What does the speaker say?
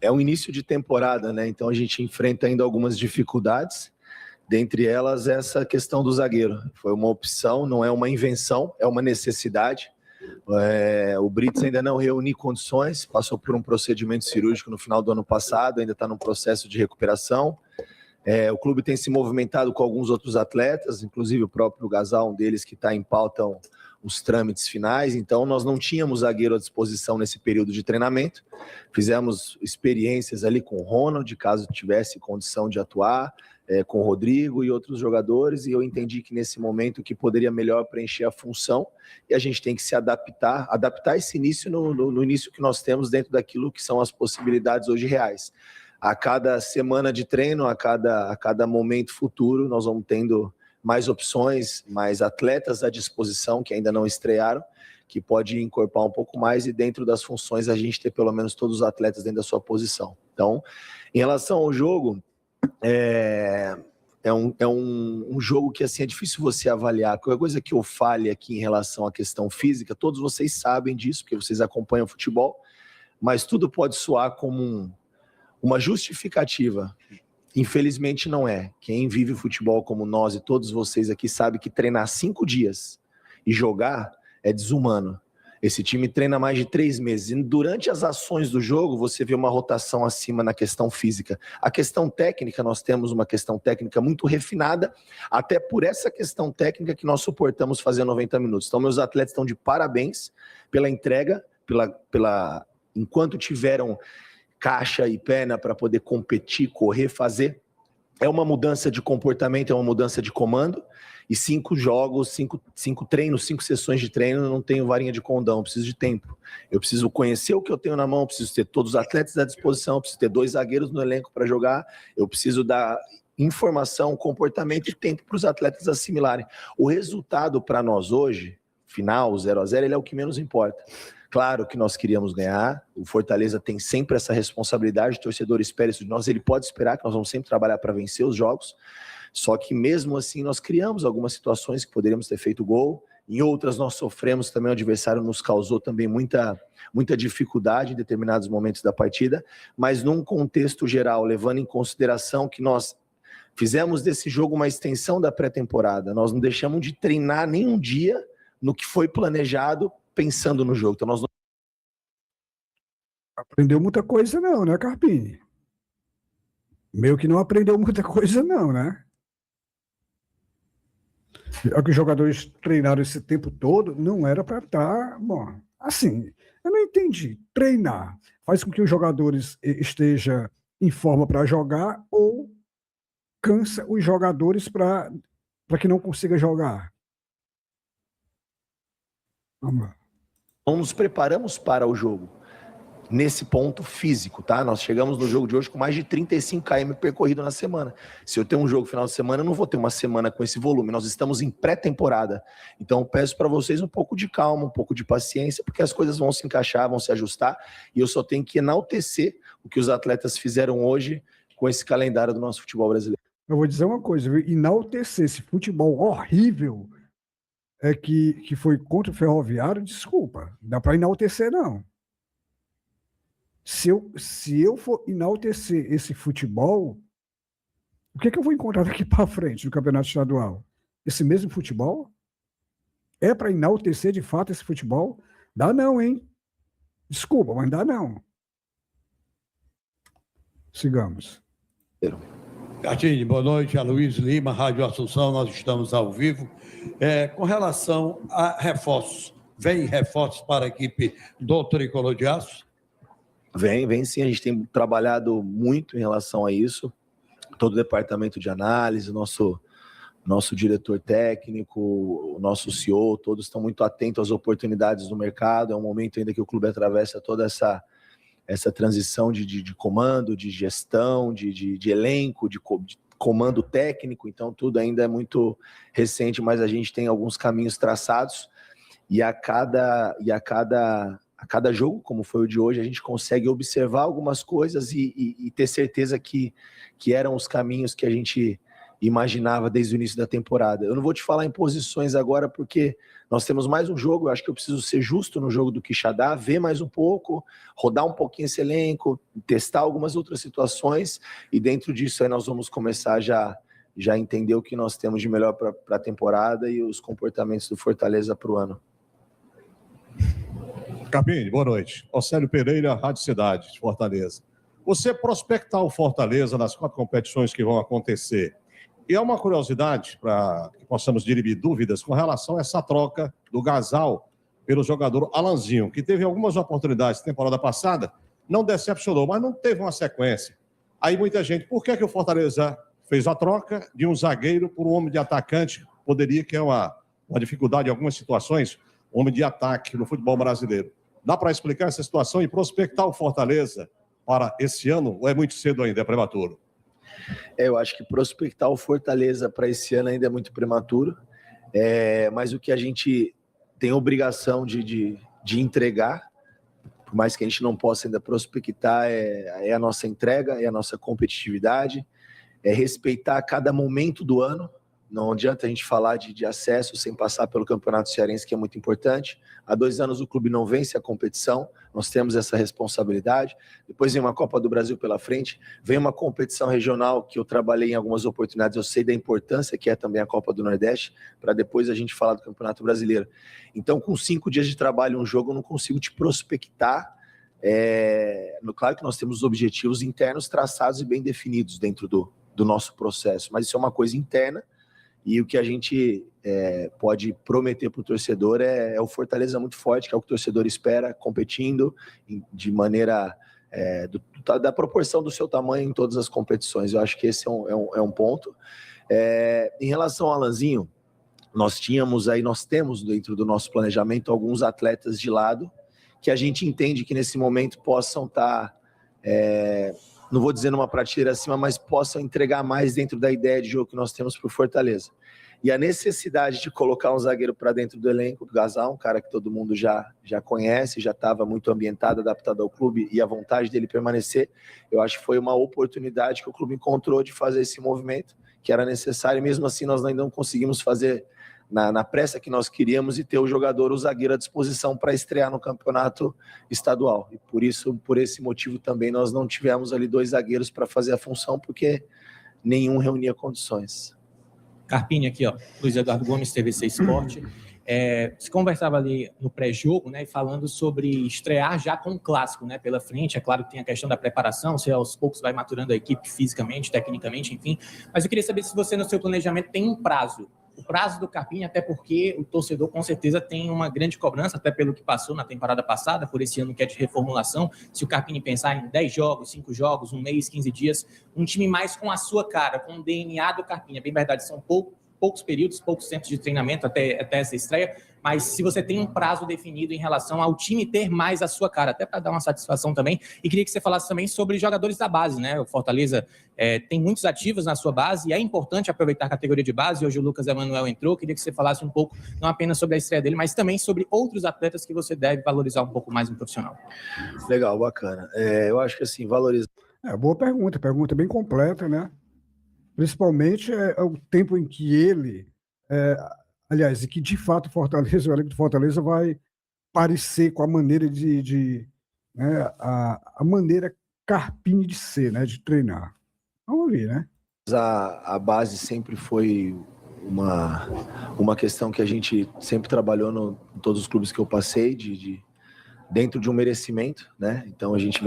É um início de temporada, né? Então a gente enfrenta ainda algumas dificuldades, dentre elas essa questão do zagueiro. Foi uma opção, não é uma invenção, é uma necessidade. O Brits ainda não reuniu condições, passou por um procedimento cirúrgico no final do ano passado, ainda está num processo de recuperação. O clube tem se movimentado com alguns outros atletas, inclusive o próprio Gasal, um deles que está em pauta os trâmites finais. Então nós não tínhamos zagueiro à disposição nesse período de treinamento. Fizemos experiências ali com o Ronald, caso tivesse condição de atuar, com o Rodrigo e outros jogadores, e eu entendi que nesse momento que poderia melhor preencher a função, e a gente tem que se adaptar esse início no início que nós temos dentro daquilo que são as possibilidades hoje reais. A cada semana de treino, a cada momento futuro, nós vamos tendo mais opções, mais atletas à disposição que ainda não estrearam, que pode incorporar um pouco mais, e dentro das funções a gente ter pelo menos todos os atletas dentro da sua posição. Então, em relação ao jogo, é um jogo que assim, é difícil você avaliar. Qualquer coisa que eu fale aqui em relação à questão física, todos vocês sabem disso, porque vocês acompanham o futebol, mas tudo pode soar como uma justificativa. Infelizmente não é. Quem vive futebol como nós e todos vocês aqui sabe que treinar 5 dias e jogar é desumano. Esse time treina mais de 3 meses e durante as ações do jogo você vê uma rotação acima na questão física. A questão técnica, nós temos uma questão técnica muito refinada, até por essa questão técnica que nós suportamos fazer 90 minutos. Então meus atletas estão de parabéns pela entrega, enquanto tiveram caixa e perna para poder competir, correr, fazer. É uma mudança de comportamento, é uma mudança de comando. E 5 jogos, 5 treinos, 5 sessões de treino, eu não tenho varinha de condão, eu preciso de tempo. Eu preciso conhecer o que eu tenho na mão, eu preciso ter todos os atletas à disposição, eu preciso ter 2 zagueiros no elenco para jogar, eu preciso dar informação, comportamento e tempo para os atletas assimilarem. O resultado para nós hoje, final, 0-0, ele é o que menos importa. Claro que nós queríamos ganhar, o Fortaleza tem sempre essa responsabilidade, o torcedor espera isso de nós, ele pode esperar que nós vamos sempre trabalhar para vencer os jogos, só que mesmo assim nós criamos algumas situações que poderíamos ter feito gol, em outras nós sofremos também, o adversário nos causou também muita dificuldade em determinados momentos da partida, mas num contexto geral, levando em consideração que nós fizemos desse jogo uma extensão da pré-temporada, nós não deixamos de treinar nenhum dia no que foi planejado pensando no jogo. Então nós não aprendeu muita coisa não, né, Carpini? Meio que não aprendeu muita coisa não, né? É que os jogadores treinaram esse tempo todo, não era para estar... Bom, assim, eu não entendi. Treinar faz com que os jogadores estejam em forma para jogar ou cansa os jogadores para que não consiga jogar? Vamos lá. Não nos preparamos para o jogo, nesse ponto físico, tá? Nós chegamos no jogo de hoje com mais de 35 km percorrido na semana. Se eu tenho um jogo final de semana, eu não vou ter uma semana com esse volume. Nós estamos em pré-temporada. Então eu peço para vocês um pouco de calma, um pouco de paciência, porque as coisas vão se encaixar, vão se ajustar, e eu só tenho que enaltecer o que os atletas fizeram hoje com esse calendário do nosso futebol brasileiro. Eu vou dizer uma coisa, viu? Enaltecer esse futebol horrível que foi contra o Ferroviário, desculpa, não dá para enaltecer, não. Se eu for enaltecer esse futebol, o que eu vou encontrar daqui para frente no Campeonato Estadual? Esse mesmo futebol? É para enaltecer de fato esse futebol? Dá não, hein? Desculpa, mas dá não. Sigamos. Cartini, boa noite. Aloysio Lima, Rádio Assunção, nós estamos ao vivo. Com relação a reforços, vem reforços para a equipe do Tricolor de Aço? Vem sim, a gente tem trabalhado muito em relação a isso. Todo o departamento de análise, nosso diretor técnico, o nosso CEO, todos estão muito atentos às oportunidades do mercado. É um momento ainda que o clube atravessa toda essa transição de comando, de gestão, de elenco, de comando técnico. Então tudo ainda é muito recente, mas a gente tem alguns caminhos traçados e a cada jogo, como foi o de hoje, a gente consegue observar algumas coisas e ter certeza que eram os caminhos que a gente imaginava desde o início da temporada. Eu não vou te falar em posições agora, porque nós temos mais um jogo, eu acho que eu preciso ser justo no jogo do Quixadá, ver mais um pouco, rodar um pouquinho esse elenco, testar algumas outras situações, e dentro disso aí nós vamos começar já entender o que nós temos de melhor para a temporada e os comportamentos do Fortaleza para o ano. Carpini, boa noite. Océlio Pereira, Rádio Cidade, de Fortaleza. Você prospectar o Fortaleza nas 4 competições que vão acontecer. E é uma curiosidade, para que possamos dirimir dúvidas, com relação a essa troca do Gasal pelo jogador Alanzinho, que teve algumas oportunidades na temporada passada, não decepcionou, mas não teve uma sequência. Aí muita gente, por que o Fortaleza fez a troca de um zagueiro por um homem de atacante? Poderia, que é uma dificuldade em algumas situações, homem de ataque no futebol brasileiro. Dá para explicar essa situação e prospectar o Fortaleza para esse ano, ou é muito cedo ainda, é prematuro? Eu acho que prospectar o Fortaleza para esse ano ainda é muito prematuro, mas o que a gente tem obrigação de entregar, por mais que a gente não possa ainda prospectar, é a nossa entrega, é a nossa competitividade, é respeitar cada momento do ano. Não adianta a gente falar de acesso sem passar pelo Campeonato Cearense, que é muito importante. Há 2 anos o clube não vence a competição, nós temos essa responsabilidade. Depois vem uma Copa do Brasil pela frente, vem uma competição regional que eu trabalhei em algumas oportunidades, eu sei da importância que é também a Copa do Nordeste, para depois a gente falar do Campeonato Brasileiro. Então, com 5 dias de trabalho, um jogo, eu não consigo te prospectar. Claro que nós temos objetivos internos traçados e bem definidos dentro do nosso processo, mas isso é uma coisa interna. E o que a gente pode prometer para o torcedor é o Fortaleza muito forte, que é o que o torcedor espera, competindo de maneira da proporção do seu tamanho em todas as competições. Eu acho que esse é um ponto. Em relação ao Alanzinho, nós temos dentro do nosso planejamento alguns atletas de lado que a gente entende que nesse momento possam estar... não vou dizer numa prateleira acima, mas possam entregar mais dentro da ideia de jogo que nós temos para o Fortaleza. E a necessidade de colocar um zagueiro para dentro do elenco, o Gasal, um cara que todo mundo já conhece, já estava muito ambientado, adaptado ao clube, e a vontade dele permanecer, eu acho que foi uma oportunidade que o clube encontrou de fazer esse movimento, que era necessário, e mesmo assim nós ainda não conseguimos fazer na pressa que nós queríamos e ter o zagueiro à disposição para estrear no campeonato estadual. E por esse motivo também nós não tivemos ali 2 zagueiros para fazer a função, porque nenhum reunia condições. Carpini aqui, ó, Luiz Eduardo Gomes, TVC Esporte. Se conversava ali no pré-jogo, né, falando sobre estrear já com um clássico, né, pela frente. É claro que tem a questão da preparação, você aos poucos vai maturando a equipe fisicamente, tecnicamente, enfim. Mas eu queria saber se você, no seu planejamento, tem um prazo. O prazo do Carpini, até porque o torcedor com certeza tem uma grande cobrança, até pelo que passou na temporada passada, por esse ano que é de reformulação. Se o Carpini pensar em 10 jogos, 5 jogos, 1 mês, 15 dias, um time mais com a sua cara, com o DNA do Carpini. É bem verdade, são poucos períodos, poucos centros de treinamento até essa estreia, mas se você tem um prazo definido em relação ao time ter mais a sua cara, até para dar uma satisfação também. E queria que você falasse também sobre jogadores da base, né? O Fortaleza tem muitos ativos na sua base e é importante aproveitar a categoria de base. Hoje o Lucas Emanuel entrou, queria que você falasse um pouco, não apenas sobre a estreia dele, mas também sobre outros atletas que você deve valorizar um pouco mais no profissional. Legal, bacana. Eu acho que assim, valorizar... Boa pergunta bem completa, né? Principalmente o tempo em que ele, aliás, e que de fato o elenco do Fortaleza vai parecer com a maneira né, a maneira Carpini de ser, né, de treinar. Vamos ver, né? A base sempre foi uma questão que a gente sempre trabalhou em todos os clubes que eu passei, dentro de um merecimento, né? Então a gente vem